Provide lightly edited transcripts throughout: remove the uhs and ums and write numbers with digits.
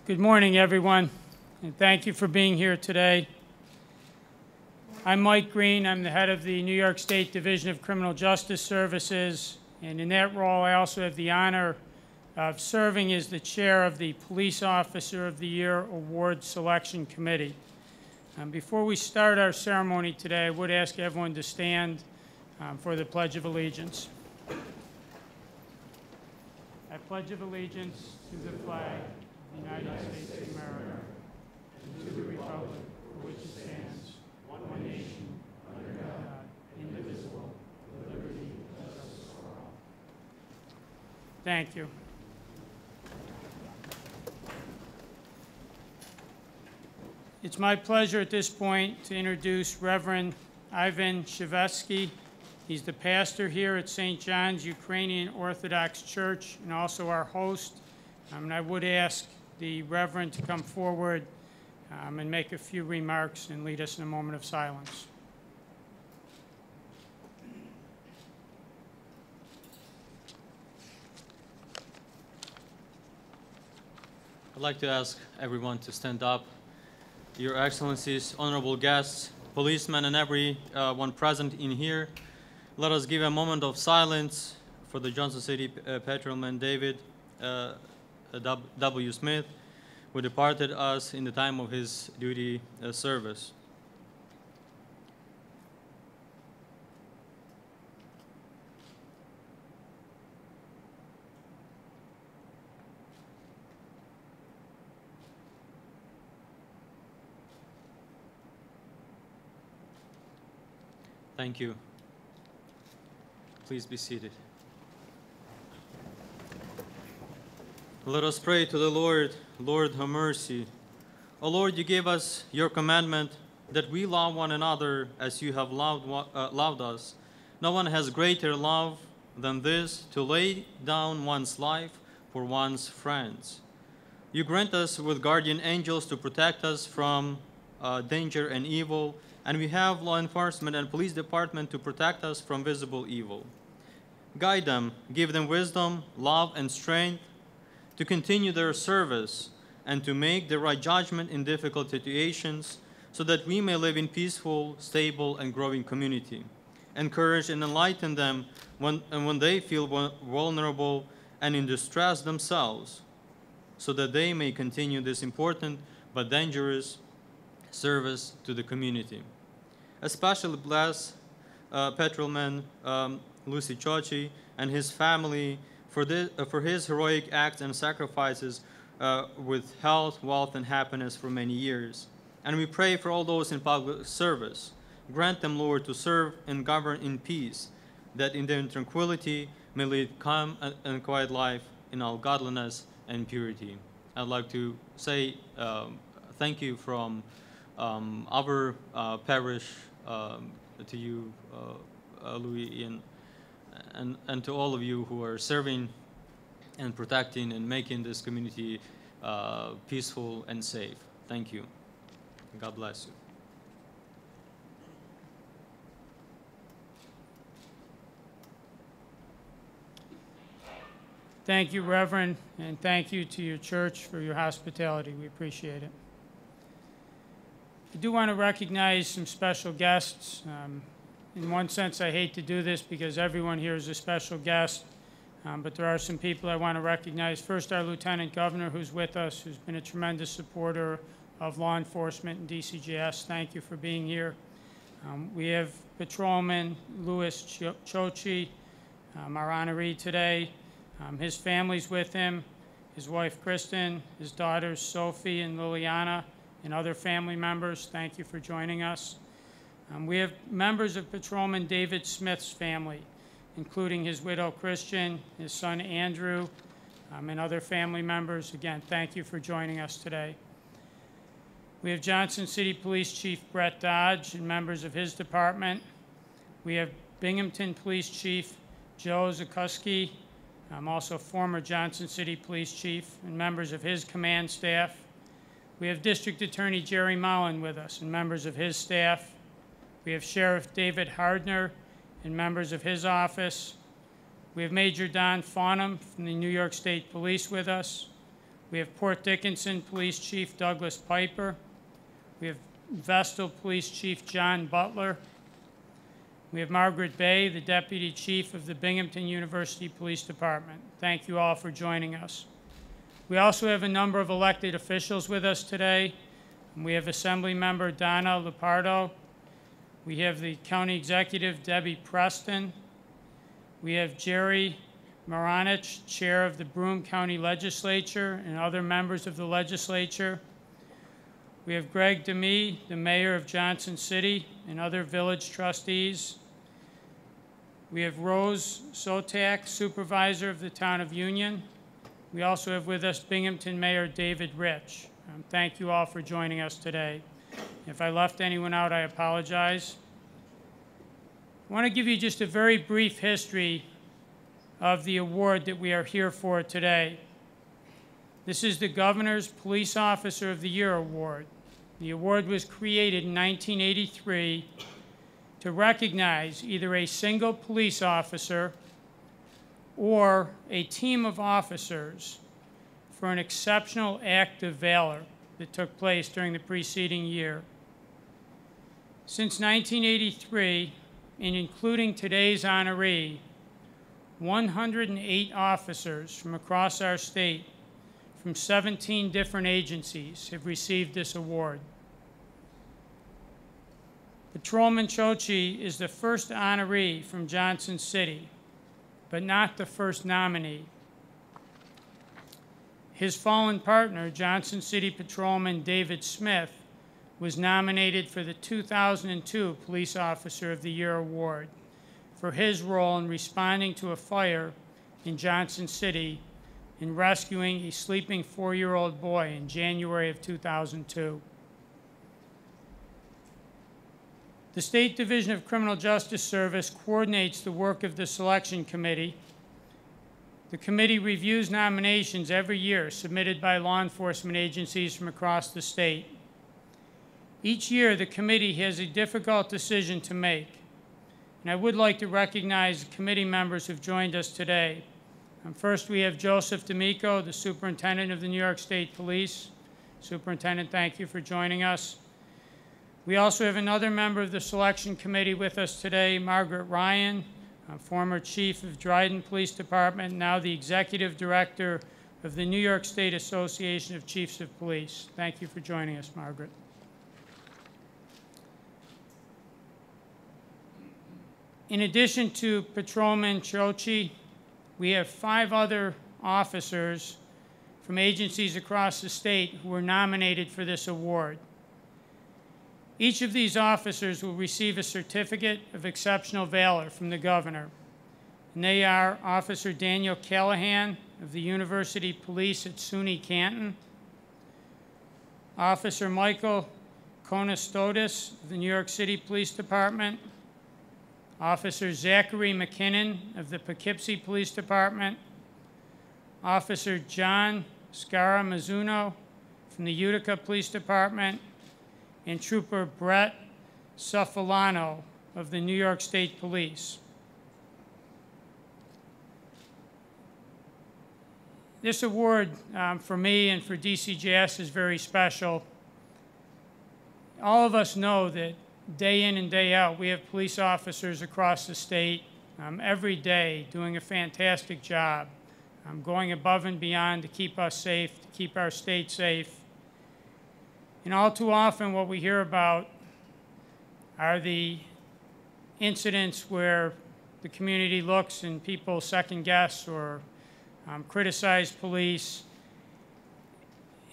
Good morning, everyone, and thank you for being here today. I'm Mike Green. I'm the head of the New York State Division of Criminal Justice Services, and in that role, I also have the honor of serving as the chair of the Police Officer of the Year Award Selection Committee. Before we start our ceremony today, I would ask everyone to stand for the Pledge of Allegiance. I pledge of allegiance to the flag of the United States of America and to the republic for which it stands, one nation, under God, indivisible, with liberty and justice for all. Thank you. It's my pleasure at this point to introduce Reverend Ivan Shevetsky. He's the pastor here at St. John's Ukrainian Orthodox Church and also our host. And I would ask the Reverend to come forward and make a few remarks and lead us in a moment of silence. I'd like to ask everyone to stand up. Your Excellencies, honorable guests, policemen, and everyone present in here, let us give a moment of silence for the Johnson City Patrolman David W. Smith, who departed us in the time of his duty service. Thank you. Please be seated. Let us pray to the Lord. Lord, have mercy. O Lord, you gave us your commandment that we love one another as you have loved us. No one has greater love than this, to lay down one's life for one's friends. You grant us with guardian angels to protect us from danger and evil, and we have law enforcement and police department to protect us from visible evil. Guide them, give them wisdom, love, and strength to continue their service and to make the right judgment in difficult situations so that we may live in peaceful, stable, and growing community. Encourage and enlighten them when they feel vulnerable and in distress themselves, so that they may continue this important but dangerous service to the community. Especially bless Patrolman Cioci and his family for his heroic acts and sacrifices with health, wealth, and happiness for many years. And we pray for all those in public service. Grant them, Lord, to serve and govern in peace, that in their tranquility may lead calm and quiet life in all godliness and purity. I'd like to say thank you from our parish to you, Louis, and to all of you who are serving and protecting and making this community peaceful and safe. Thank you. God bless you. Thank you, Reverend, and thank you to your church for your hospitality. We appreciate it. I do want to recognize some special guests. In one sense, I hate to do this because everyone here is a special guest, but there are some people I want to recognize. First, our Lieutenant Governor, who's with us, who's been a tremendous supporter of law enforcement and DCJS. Thank you for being here. We have Patrolman Cioci, our honoree today. His family's with him, his wife Kristen, his daughters Sophie and Liliana, and other family members. Thank you for joining us. We have members of Patrolman David Smith's family, including his widow Christian, his son Andrew, and other family members. Again, thank you for joining us today. We have Johnson City Police Chief Brett Dodge and members of his department. We have Binghamton Police Chief Joe Zukuski, also former Johnson City Police Chief, and members of his command staff. We have District Attorney Jerry Mullen with us and members of his staff. We have Sheriff David Hardner and members of his office. We have Major Don Farnham from the New York State Police with us. We have Port Dickinson Police Chief Douglas Piper. We have Vestal Police Chief John Butler. We have Margaret Bay, the Deputy Chief of the Binghamton University Police Department. Thank you all for joining us. We also have a number of elected officials with us today. We have Assembly Member Donna Lupardo. We have the County Executive, Debbie Preston. We have Jerry Maranich, Chair of the Broome County Legislature, and other members of the legislature. We have Greg DeMee, the Mayor of Johnson City, and other village trustees. We have Rose Sotak, Supervisor of the Town of Union. We also have with us Binghamton Mayor David Rich. Thank you all for joining us today. If I left anyone out, I apologize. I want to give you just a very brief history of the award that we are here for today. This is the Governor's Police Officer of the Year Award. The award was created in 1983 to recognize either a single police officer or a team of officers for an exceptional act of valor that took place during the preceding year. Since 1983, and including today's honoree, 108 officers from across our state from 17 different agencies have received this award. Patrolman Cioci is the first honoree from Johnson City, but not the first nominee. His fallen partner, Johnson City Patrolman David Smith, was nominated for the 2002 Police Officer of the Year Award for his role in responding to a fire in Johnson City and rescuing a sleeping 4-year-old boy in January of 2002. The State Division of Criminal Justice Service coordinates the work of the selection committee. The committee reviews nominations every year submitted by law enforcement agencies from across the state. Each year, the committee has a difficult decision to make, and I would like to recognize the committee members who've joined us today. First, we have Joseph D'Amico, the Superintendent of the New York State Police. Superintendent, thank you for joining us. We also have another member of the selection committee with us today, Margaret Ryan, former Chief of Dryden Police Department, now the Executive Director of the New York State Association of Chiefs of Police. Thank you for joining us, Margaret. In addition to Patrolman Cioci, we have 5 other officers from agencies across the state who were nominated for this award. Each of these officers will receive a certificate of exceptional valor from the governor. And they are Officer Daniel Callahan of the University Police at SUNY Canton, Officer Michael Konastodis of the New York City Police Department, Officer Zachary McKinnon of the Poughkeepsie Police Department, Officer John Scaramazzuno from the Utica Police Department, and Trooper Brett Suffalano of the New York State Police. This award for me and for DCJS is very special. All of us know that day in and day out, we have police officers across the state every day doing a fantastic job, going above and beyond to keep us safe, to keep our state safe. And all too often what we hear about are the incidents where the community looks and people second guess or criticize police.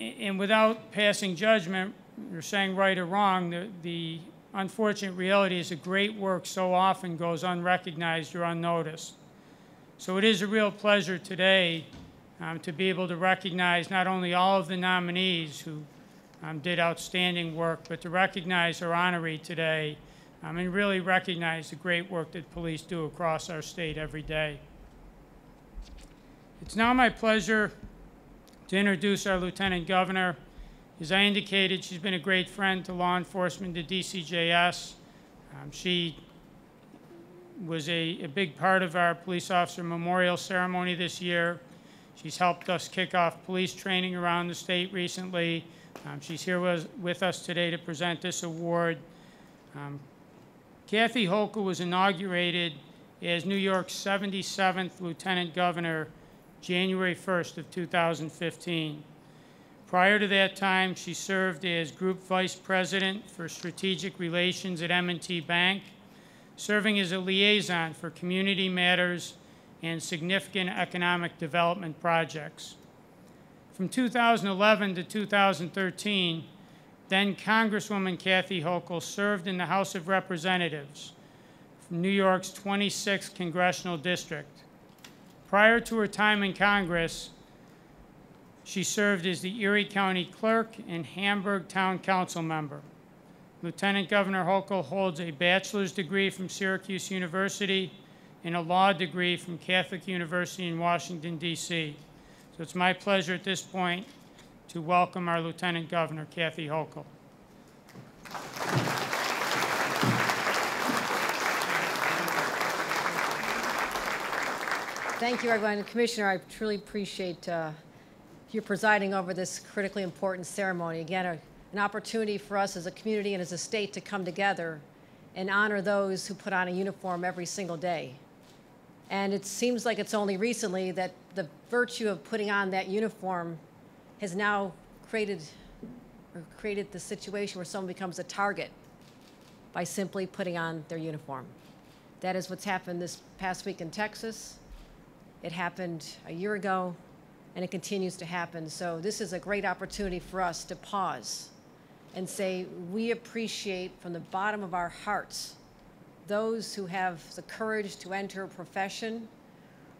And without passing judgment or saying right or wrong, the unfortunate reality is that great work so often goes unrecognized or unnoticed. So it is a real pleasure today to be able to recognize not only all of the nominees who did outstanding work, but to recognize our honoree today and really recognize the great work that police do across our state every day. It's now my pleasure to introduce our Lieutenant Governor. As I indicated, she's been a great friend to law enforcement, to DCJS. She was a big part of our police officer memorial ceremony this year. She's helped us kick off police training around the state recently. She's here with us today to present this award. Kathy Hochul was inaugurated as New York's 77th Lieutenant Governor January 1st of 2015. Prior to that time, she served as Group Vice President for Strategic Relations at M&T Bank, serving as a liaison for community matters and significant economic development projects. From 2011 to 2013, then Congresswoman Kathy Hochul served in the House of Representatives from New York's 26th Congressional District. Prior to her time in Congress, she served as the Erie County Clerk and Hamburg Town Council member. Lieutenant Governor Hochul holds a bachelor's degree from Syracuse University and a law degree from Catholic University in Washington, D.C. So it's my pleasure at this point to welcome our Lieutenant Governor, Kathy Hochul. Thank you, everyone. Commissioner, I truly appreciate you presiding over this critically important ceremony. Again, an opportunity for us as a community and as a state to come together and honor those who put on a uniform every single day. And it seems like it's only recently that the virtue of putting on that uniform has now created the situation where someone becomes a target by simply putting on their uniform. That is what's happened this past week in Texas. It happened a year ago, and it continues to happen. So this is a great opportunity for us to pause and say, we appreciate from the bottom of our hearts those who have the courage to enter a profession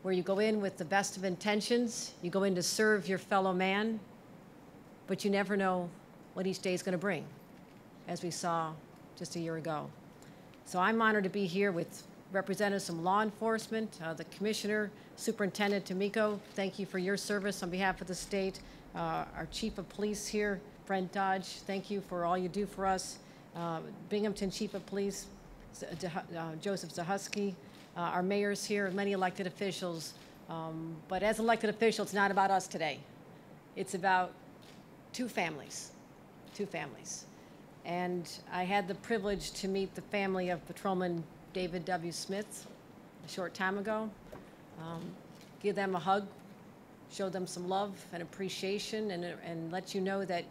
where you go in with the best of intentions, you go in to serve your fellow man, but you never know what each day is going to bring, as we saw just a year ago. So I'm honored to be here with representatives from law enforcement, the Commissioner, Superintendent Tomiko, thank you for your service on behalf of the state. Our Chief of Police here, Brent Dodge, thank you for all you do for us. Binghamton Chief of Police, Joseph Zahusky, our mayors here, many elected officials. But as elected officials, it's not about us today. It's about two families. And I had the privilege to meet the family of Patrolman David W. Smith a short time ago. Give them a hug, show them some love and appreciation, and let you know that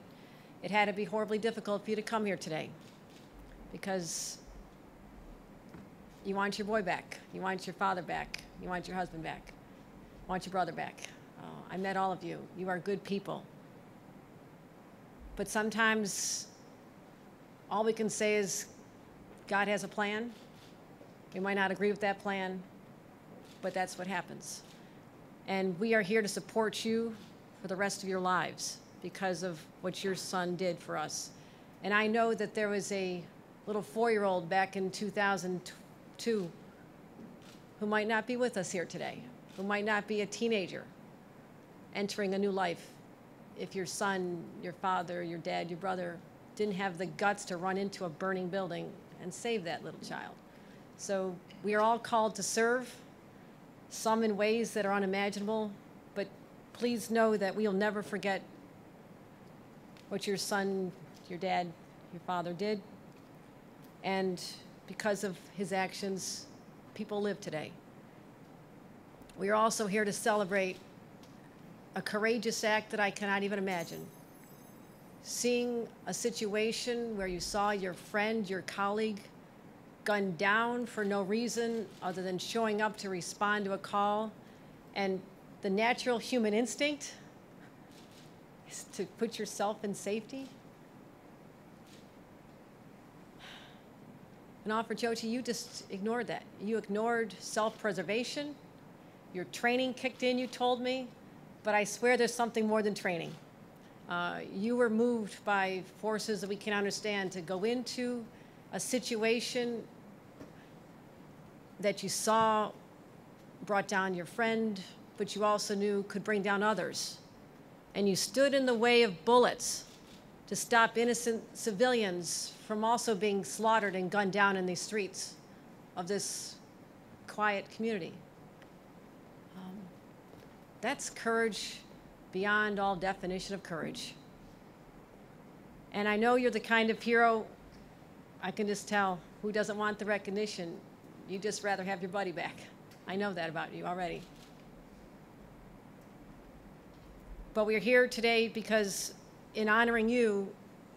it had to be horribly difficult for you to come here today, because you want your boy back, you want your father back, you want your husband back, you want your brother back. I met all of you. You are good people. But sometimes all we can say is God has a plan. We might not agree with that plan, but that's what happens. And we are here to support you for the rest of your lives because of what your son did for us. And I know that there was a little 4-year-old back in 2002 who might not be with us here today, who might not be a teenager entering a new life if your son, your father, your dad, your brother didn't have the guts to run into a burning building and save that little child. So we are all called to serve, some in ways that are unimaginable, but please know that we'll never forget what your son, your dad, your father did. And because of his actions, people live today. We are also here to celebrate a courageous act that I cannot even imagine. Seeing a situation where you saw your friend, your colleague, gunned down for no reason other than showing up to respond to a call, and the natural human instinct is to put yourself in safety. And Officer Cioci, you just ignored that. You ignored self-preservation. Your training kicked in, you told me, but I swear there's something more than training. You were moved by forces that we can understand to go into a situation that you saw brought down your friend, but you also knew could bring down others. And you stood in the way of bullets to stop innocent civilians from also being slaughtered and gunned down in these streets of this quiet community. That's courage beyond all definition of courage. And I know you're the kind of hero, I can just tell, who doesn't want the recognition. You'd just rather have your buddy back. I know that about you already. But we're here today because in honoring you,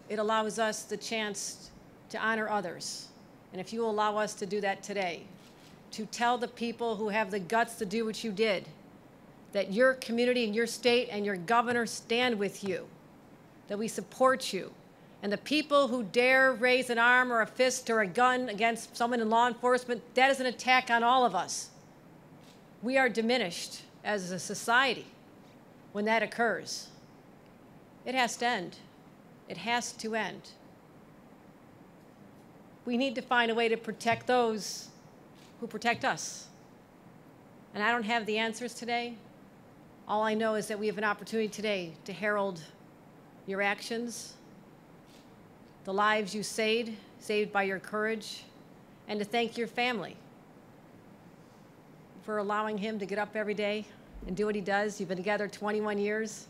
it allows us the chance to honor others. And if you allow us to do that today, to tell the people who have the guts to do what you did, that your community and your state and your governor stand with you, that we support you. And the people who dare raise an arm or a fist or a gun against someone in law enforcement, that is an attack on all of us. We are diminished as a society when that occurs. It has to end. It has to end. We need to find a way to protect those who protect us. And I don't have the answers today. All I know is that we have an opportunity today to herald your actions, the lives you saved by your courage, and to thank your family for allowing him to get up every day and do what he does. You've been together 21 years.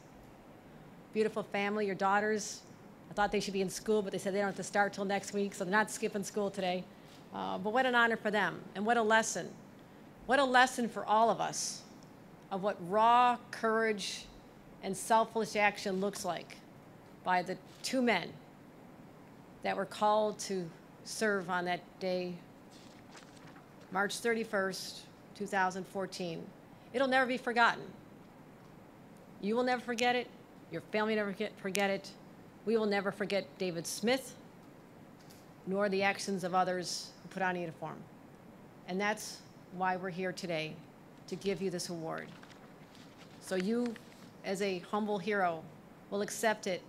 Beautiful family, your daughters. I thought they should be in school, but they said they don't have to start till next week, so they're not skipping school today. But what an honor for them, and what a lesson. What a lesson for all of us of what raw courage and selfless action looks like by the two men that were called to serve on that day, March 31st, 2014. It'll never be forgotten. You will never forget it. Your family will never forget it. We will never forget David Smith, nor the actions of others who put on a uniform. And that's why we're here today, to give you this award. So you, as a humble hero, will accept it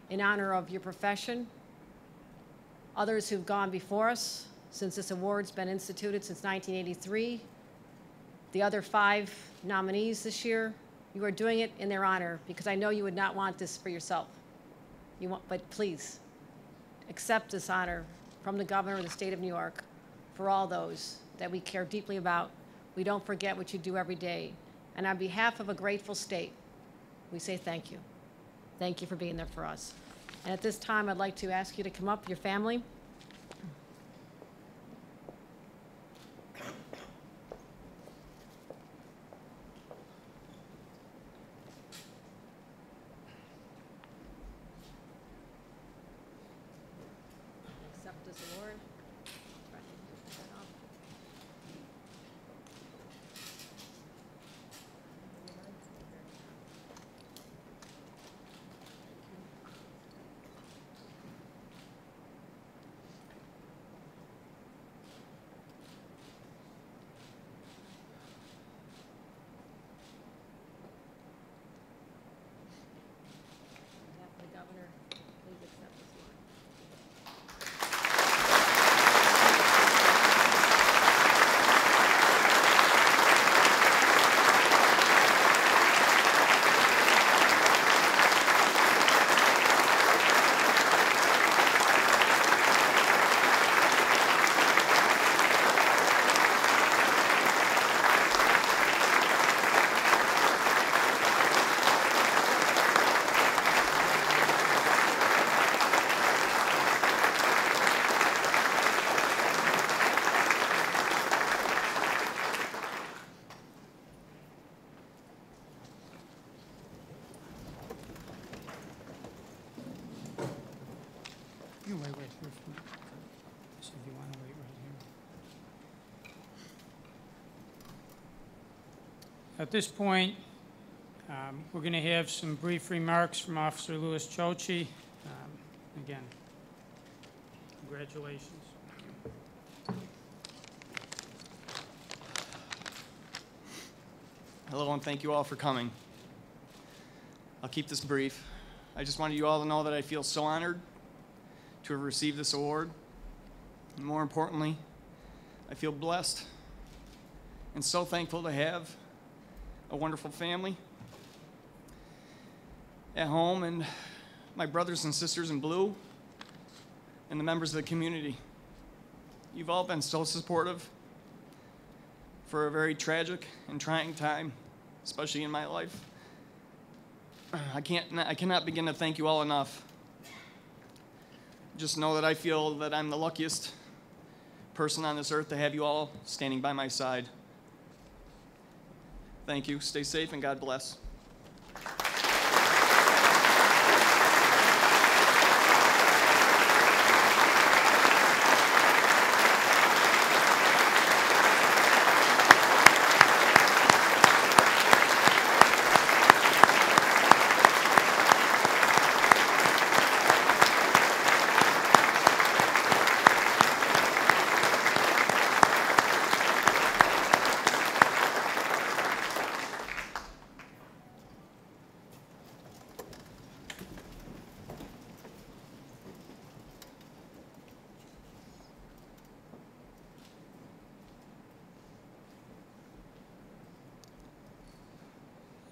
in honor of your profession, others who've gone before us since this award's been instituted since 1983, the other 5 nominees this year. You are doing it in their honor because I know you would not want this for yourself. But please, accept this honor from the governor of the state of New York for all those that we care deeply about. We don't forget what you do every day. And on behalf of a grateful state, we say thank you. Thank you for being there for us. And at this time, I'd like to ask you to come up, your family. Accept this award. On behalf of the governor, please accept this award. You wait here for me. So if you want to wait right here. At this point, we're going to have some brief remarks from Officer Louis Cioci. Again, congratulations. Hello, and thank you all for coming. I'll keep this brief. I just wanted you all to know that I feel so honored to have received this award. And more importantly, I feel blessed and so thankful to have a wonderful family at home and my brothers and sisters in blue and the members of the community. You've all been so supportive for a very tragic and trying time especially in my life. I cannot begin to thank you all enough. Just know that I feel that I'm the luckiest person on this earth to have you all standing by my side. Thank you. Stay safe and God bless.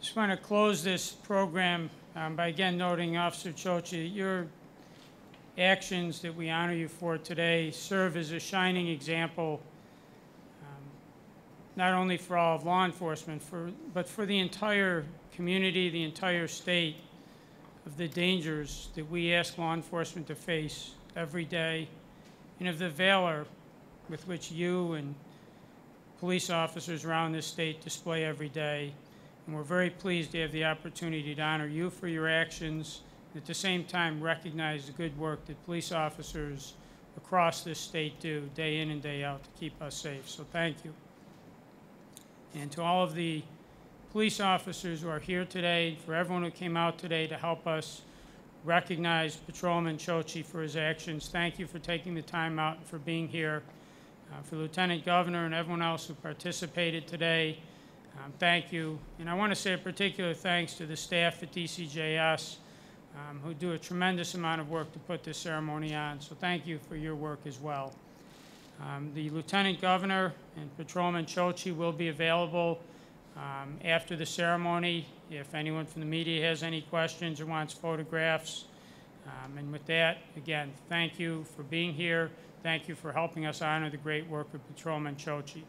Just want to close this program by again noting, Officer Cioci, your actions that we honor you for today serve as a shining example, not only for all of law enforcement, but for the entire community, the entire state, of the dangers that we ask law enforcement to face every day, and of the valor with which you and police officers around this state display every day. And we're very pleased to have the opportunity to honor you for your actions, and at the same time recognize the good work that police officers across this state do day in and day out to keep us safe. So thank you. And to all of the police officers who are here today, for everyone who came out today to help us recognize Patrolman Cioci for his actions, thank you for taking the time out and for being here. For Lieutenant Governor and everyone else who participated today, thank you. And I want to say a particular thanks to the staff at DCJS who do a tremendous amount of work to put this ceremony on. So thank you for your work as well. The Lieutenant Governor and Patrolman Cioci will be available after the ceremony if anyone from the media has any questions or wants photographs. And with that, again, thank you for being here. Thank you for helping us honor the great work of Patrolman Cioci.